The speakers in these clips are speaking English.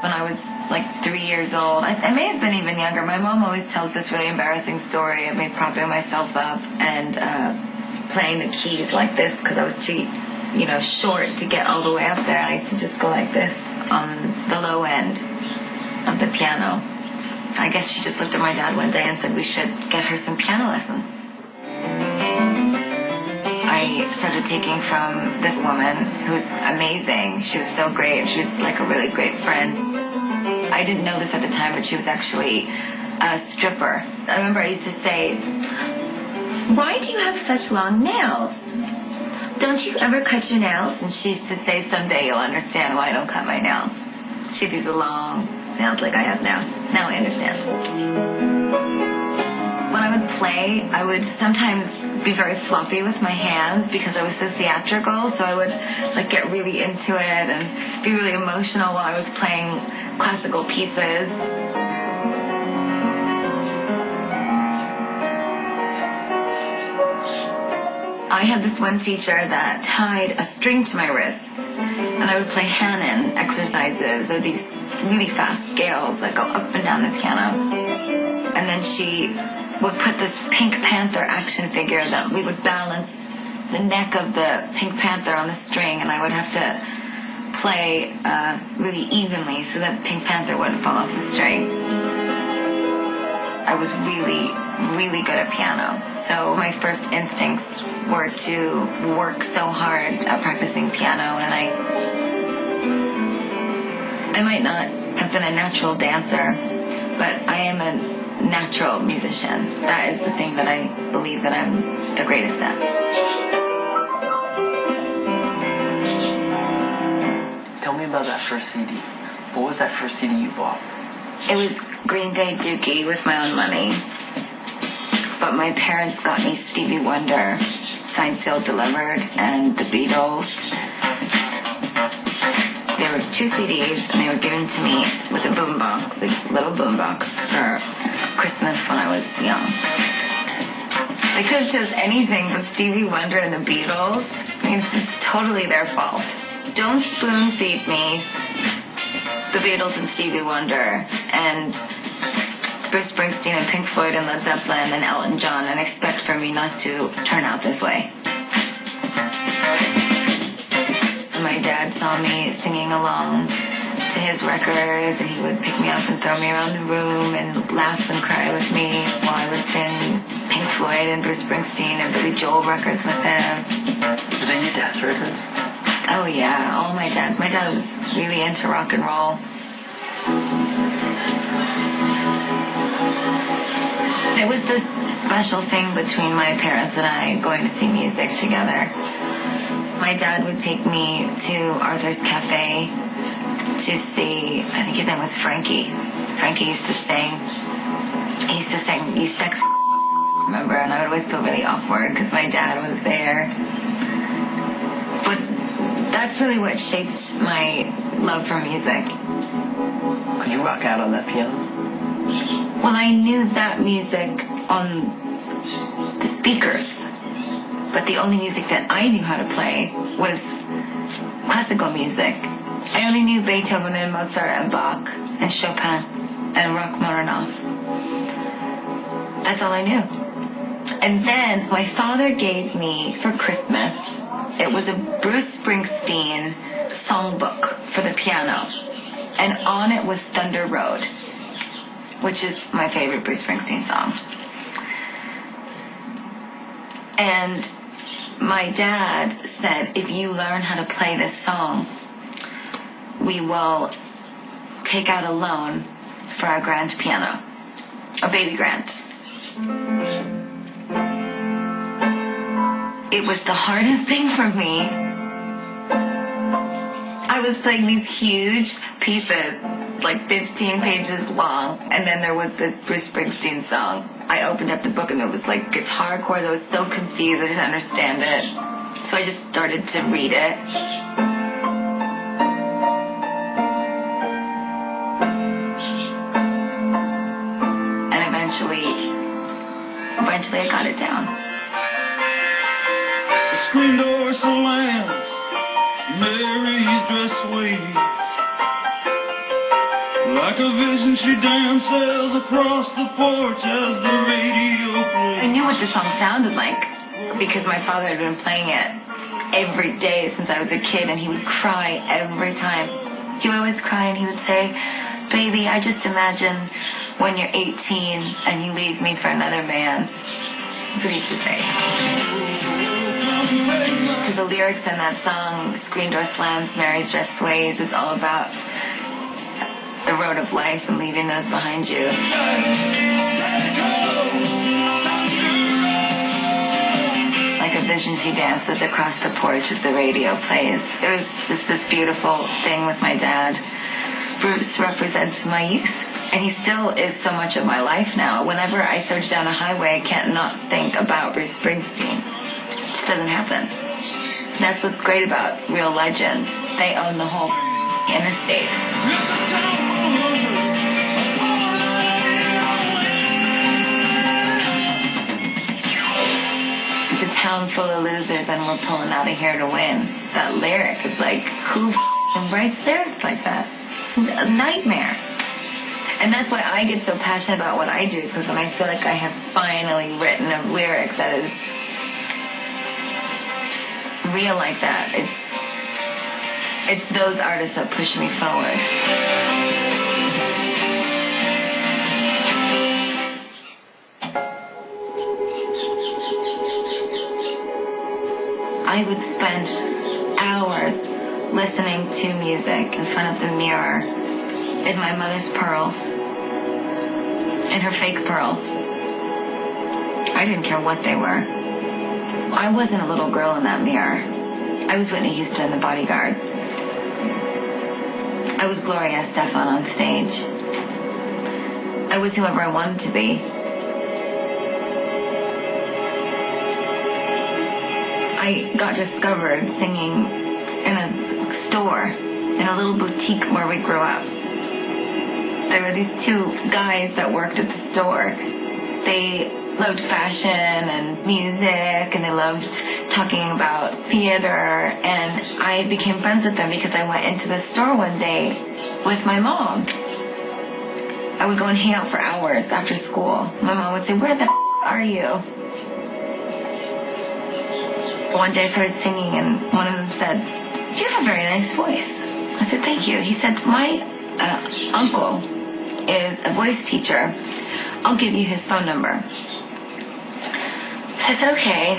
when I was like 3 years old. I may have been even younger. My mom always tells this really embarrassing story of me propping myself up and playing the keys like this because I was too, short to get all the way up there. I used to just go like this on the low end of the piano. I guess she just looked at my dad one day and said we should get her some piano lessons. I started taking from this woman who was amazing. She was so great. She was like a really great friend. I didn't know this at the time, but she was actually a stripper. I remember I used to say, "Why do you have such long nails? Don't you ever cut your nails?" And she used to say, "Someday you'll understand why I don't cut my nails." She had these long nails like I have now. Now I understand. When I would play, I would sometimes be very floppy with my hands because I was so theatrical, so I would like get really into it and be really emotional while I was playing classical pieces. I had this one teacher that tied a string to my wrist, and I would play Hanon exercises, or these really fast scales that go up and down the piano. And then she would put this Pink Panther action figure that we would balance the neck of the Pink Panther on the string, and I would have to play really evenly so that Pink Panther wouldn't fall off the string. I was really, really good at piano. So my first instincts were to work so hard at practicing piano, and I might not have been a natural dancer, but I am a natural musician. That is the thing that I believe that I'm the greatest at. Tell me about that first CD. What was that first CD you bought? It was Green Day Dookie with my own money. But my parents got me Stevie Wonder, Signed, Sealed, Delivered, and the Beatles. There were 2 CDs, and they were given to me with a boombox, a little boombox, for Christmas when I was young. They could have chose anything but Stevie Wonder and the Beatles. I mean, it's totally their fault. Don't spoon feed me the Beatles and Stevie Wonder and Bruce Springsteen and Pink Floyd and Led Zeppelin and Elton John and expect for me not to turn out this way. My dad saw me singing along to his records, and he would pick me up and throw me around the room and laugh and cry with me while I would sing Pink Floyd and Bruce Springsteen and Billy Joel records with him. Were they your dad's records? Oh yeah, all my dads. My dad was really into rock and roll. It was this special thing between my parents and I going to see music together. My dad would take me to Arthur's Cafe to see, I think his name was Frankie. Frankie used to sing, "You Sex," remember? And I would always feel really awkward because my dad was there. But that's really what shaped my love for music. Could you rock out on that piano? Well, I knew that music on the speakers, but the only music that I knew how to play was classical music. I only knew Beethoven and Mozart and Bach and Chopin and Rachmaninoff. That's all I knew. And then my father gave me for Christmas, it was a Bruce Springsteen songbook for the piano. And on it was Thunder Road, which is my favorite Bruce Springsteen song. And my dad said, if you learn how to play this song, we will take out a loan for our grand piano, a baby grand. It was the hardest thing for me. I was playing these huge pieces, like 15 pages long, and then there was this Bruce Springsteen song. I opened up the book and it was like guitar chords. I was so confused, I didn't understand it. So I just started to read it. And eventually I got it down. The screen door slams, Mary's dress waves. Like a vision, she dances across the porch as the radio plays. I knew what the song sounded like because my father had been playing it every day since I was a kid, and he would cry every time. He would always cry and he would say, "Baby, I just imagine when you're 18 and you leave me for another man." That's what he used to say. Because the lyrics in that song, "Screen door slams, Mary's dress sways," is all about the road of life and leaving those behind you. Like a vision, she dances across the porch as the radio plays. It was just this beautiful thing with my dad. Bruce represents my youth, and he still is so much of my life now. Whenever I search down a highway, I can't not think about Bruce Springsteen. It just doesn't happen. That's what's great about real legends. They own the whole interstate. It's a town full of losers and we're pulling out of here to win. That lyric is like, who writes lyrics like that? A nightmare. And that's why I get so passionate about what I do, because when I feel like I have finally written a lyric that is real like that, it's those artists that push me forward. I would spend hours listening to music in front of the mirror in my mother's pearls, in her fake pearls. I didn't care what they were. I wasn't a little girl in that mirror. I was Whitney Houston, the Bodyguard. I was Gloria Estefan on stage. I was whoever I wanted to be. I got discovered singing in a store, in a little boutique where we grew up. There were these two guys that worked at the store. They loved fashion and music, and they loved talking about theater, and I became friends with them because I went into the store one day with my mom. I would go and hang out for hours after school. My mom would say, "Where the are you?" One day I started singing, and one of them said, "You have a very nice voice." I said, "Thank you." He said, "My uncle is a voice teacher. I'll give you his phone number." I said, "Okay."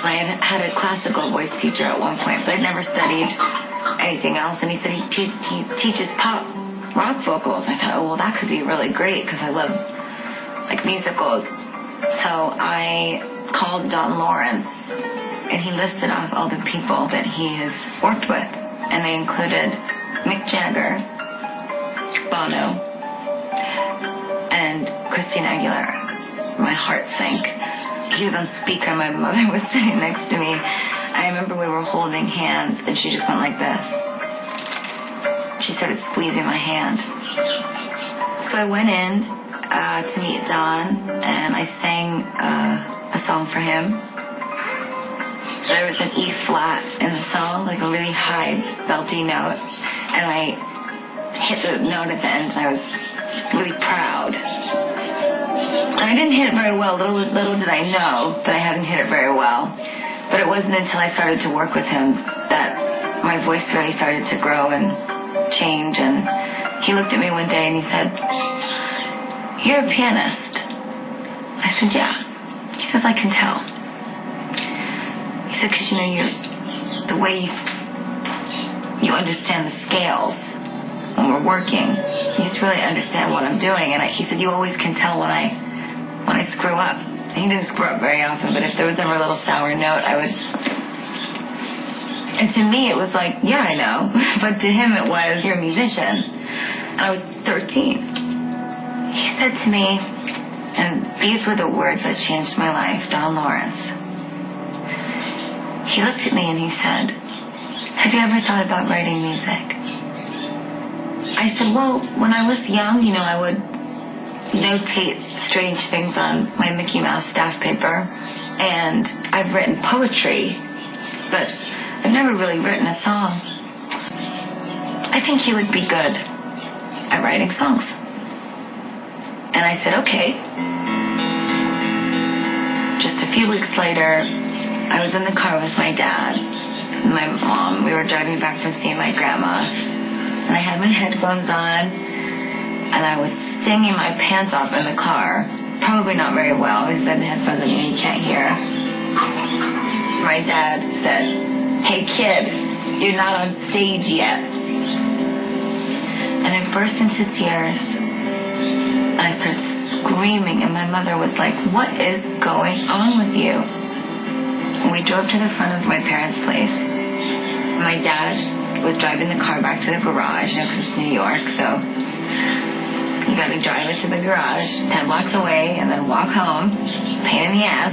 I had a classical voice teacher at one point, but I'd never studied anything else. And he said he teaches pop rock vocals. I thought, oh, well, that could be really great because I love like musicals. So I called Don Lawrence, and he listed off all the people that he has worked with, and they included Mick Jagger, Bono, and Christina Aguilera. My heart sank. He was on speaker, my mother was sitting next to me. I remember we were holding hands, and she just went like this. She started squeezing my hand. So I went in to meet Don, and I sang a song for him. There was an E flat in the song, like a really high, belty note, and I hit the note at the end, and I was really proud. I didn't hit it very well. Little did I know that I hadn't hit it very well. But it wasn't until I started to work with him that my voice really started to grow and change. And he looked at me one day and he said, "You're a pianist." I said, "Yeah." He says, "I can tell." He said, "Because, the way you understand the scales when we're working, you just really understand what I'm doing." And he said, "You always can tell when I screw up." And he didn't screw up very often, but if there was ever a little sour note, I would. And to me, it was like, yeah, I know. But to him, it was, "You're a musician." And I was 13. He said to me, and these were the words that changed my life, Don Lawrence. He looked at me and he said, "Have you ever thought about writing music?" I said, "Well, when I was young, I would notate strange things on my Mickey Mouse staff paper, and I've written poetry, but I've never really written a song. I think you would be good." at writing songs. And I said, okay. Just a few weeks later, I was in the car with my dad and my mom. We were driving back from seeing my grandma. And I had my headphones on, and I was singing my pants off in the car. Probably not very well. He said the headphones on you can't hear. My dad said, hey kid, you're not on stage yet. And I burst into tears. And I started screaming, and my mother was like, what is going on with you? And we drove to the front of my parents' place. My dad was driving the car back to the garage, because it's New York, so you gotta drive it to the garage, 10 blocks away, and then walk home. Pain in the ass.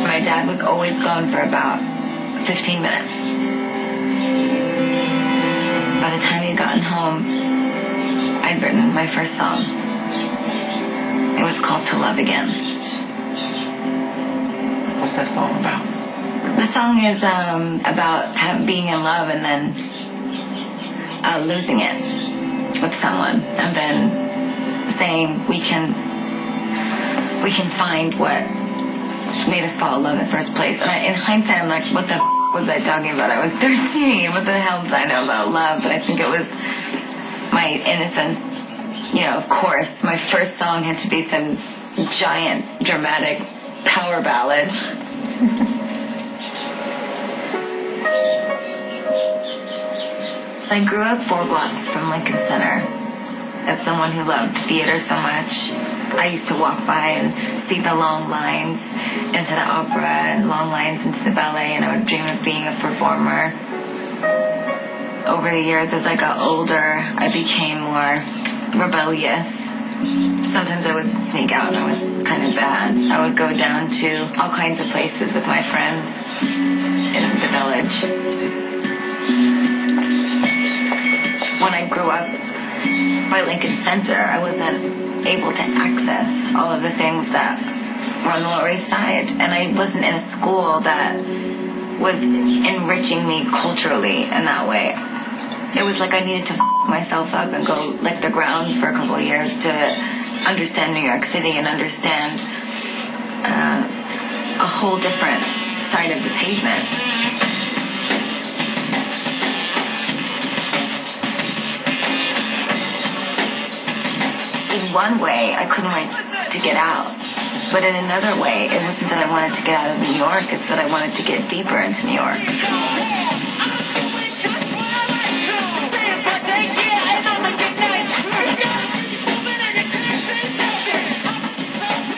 My dad was always gone for about 15 minutes. By the time he'd gotten home, I'd written my first song. It was called To Love Again. What's that song about? The song is about being in love and then losing it with someone, and then saying we can find what made us fall in love in the first place. And in hindsight, I'm like, what the was I talking about? I was 13. What the hell did I know about love? But I think it was my innocence. You know, of course, my first song had to be some giant, dramatic power ballad. I grew up 4 blocks from Lincoln Center. As someone who loved theater so much, I used to walk by and see the long lines into the opera and long lines into the ballet, and I would dream of being a performer. Over the years, as I got older, I became more rebellious. Sometimes I would sneak out, and I was kind of bad. I would go down to all kinds of places with my friends in the village. When I grew up by Lincoln Center, I wasn't able to access all of the things that were on the Lower East Side, and I wasn't in a school that was enriching me culturally in that way. It was like I needed to myself up and go lick the ground for a couple of years to understand New York City and understand a whole different side of the pavement. In one way, I couldn't wait to get out. But in another way, it wasn't that I wanted to get out of New York, it's that I wanted to get deeper into New York.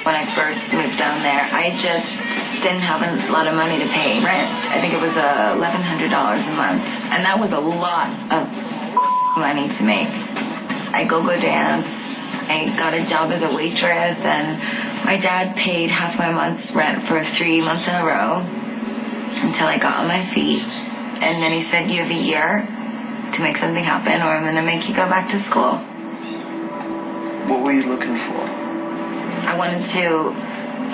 When I first moved down there, I just didn't have a lot of money to pay rent. I think it was $1,100 a month. And that was a lot of money to make. I go dance. I got a job as a waitress, and my dad paid half my month's rent for 3 months in a row until I got on my feet. And then he said, you have a year to make something happen, or I'm going to make you go back to school. What were you looking for? I wanted to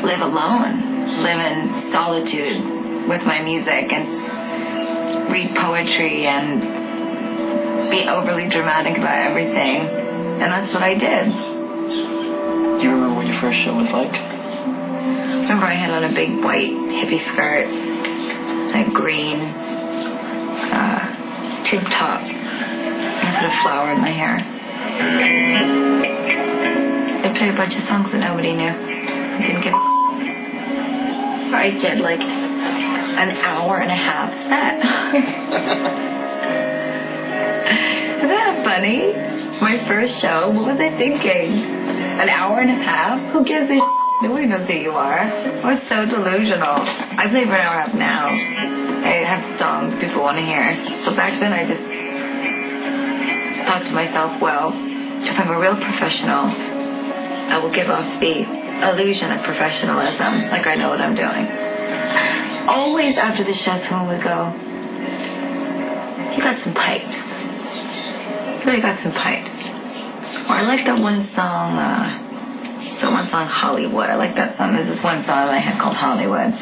live alone, live in solitude with my music, and read poetry and be overly dramatic about everything. And that's what I did. Do you remember what your first show was like? Remember I had on a big white hippie skirt, a green tube top. I put a flower in my hair. I played a bunch of songs that nobody knew. I didn't give I did like an hour and a half set. Isn't that funny? My first show, what was I thinking? An hour and a half? Who gives a shit? Nobody knows who you are. I was so delusional. I play for an hour and a half now. I have songs people want to hear. But back then I just thought to myself, well, if I'm a real professional, I will give off the illusion of professionalism, like I know what I'm doing. Always after the show, someone would go, you got some pipes. You really got some pipes. Or I like that one song, Hollywood. I like that song. There's this one song that I had called Hollywood.